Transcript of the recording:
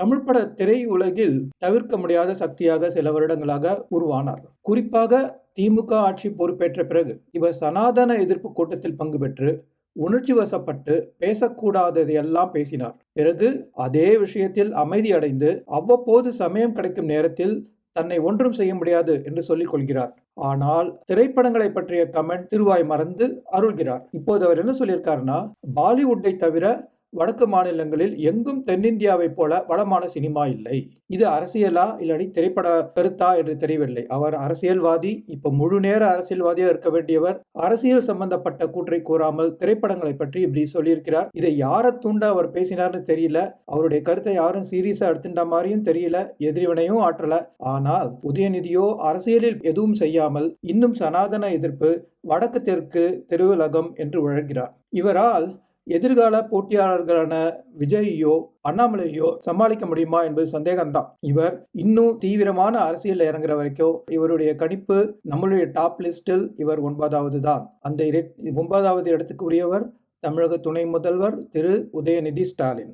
தமிழ் பட திரையுலகில் தவிர்க்க முடியாத சக்தியாக சில வருடங்களாக உருவானார். குறிப்பாக திமுக ஆட்சி பொறுப்பேற்ற பிறகு இவர் சனாதன எதிர்ப்பு கூட்டத்தில் பங்கு பெற்று உணர்ச்சி வசப்பட்டு பேசக்கூடாததையெல்லாம் பேசினார். பிறகு அதே விஷயத்தில் அமைதி அடைந்து அவ்வப்போது சமயம் கிடைக்கும் நேரத்தில் தன்னை ஒன்றும் செய்ய முடியாது என்று சொல்லிக் கொள்கிறார். ஆனால் திரைப்படங்களை பற்றிய கமெண்ட் திருவாய் மறந்து அருள்கிறார். இப்போது அவர் என்ன சொல்லியிருக்காருன்னா, பாலிவுட்டை தவிர வடக்கு மாநிலங்களில் எங்கும் தென்னிந்தியாவை போல வளமான சினிமா இல்லை. இது அரசியலா இல்லாடி திரைப்பட கருத்தா என்று தெரியவில்லை. அவர் அரசியல்வாதி, இப்ப முழு நேர அரசியல்வாதியா இருக்க வேண்டியவர் அரசியல் சம்பந்தப்பட்ட கூற்றை கூறாமல் திரைப்படங்களை பற்றி இப்படி சொல்லியிருக்கிறார். இதை யாரை தூண்ட அவர் பேசினார்னு தெரியல. அவருடைய கருத்தை யாரும் சீரியஸா எடுத்துட்ட மாதிரியும் தெரியல. எதிரிவினையும் ஆற்றல. ஆனால் உதயநிதியோ அரசியலில் எதுவும் செய்யாமல் இன்னும் சனாதன எதிர்ப்பு, வடக்கு தெற்கு தெருவுலகம் என்று வழங்குகிறார். இவரால் எதிர்கால போட்டியாளர்களான விஜய்யோ அண்ணாமலையோ சமாளிக்க முடியுமா என்பது சந்தேகம்தான். இவர் இன்னும் தீவிரமான அரசியல் இறங்குற வரைக்கும் இவருடைய கணிப்பு நம்மளுடைய டாப் லிஸ்டில் இவர் 9வது தான். அந்த 9வது இடத்துக்கு உரியவர் தமிழக துணை முதல்வர் திரு உதயநிதி ஸ்டாலின்.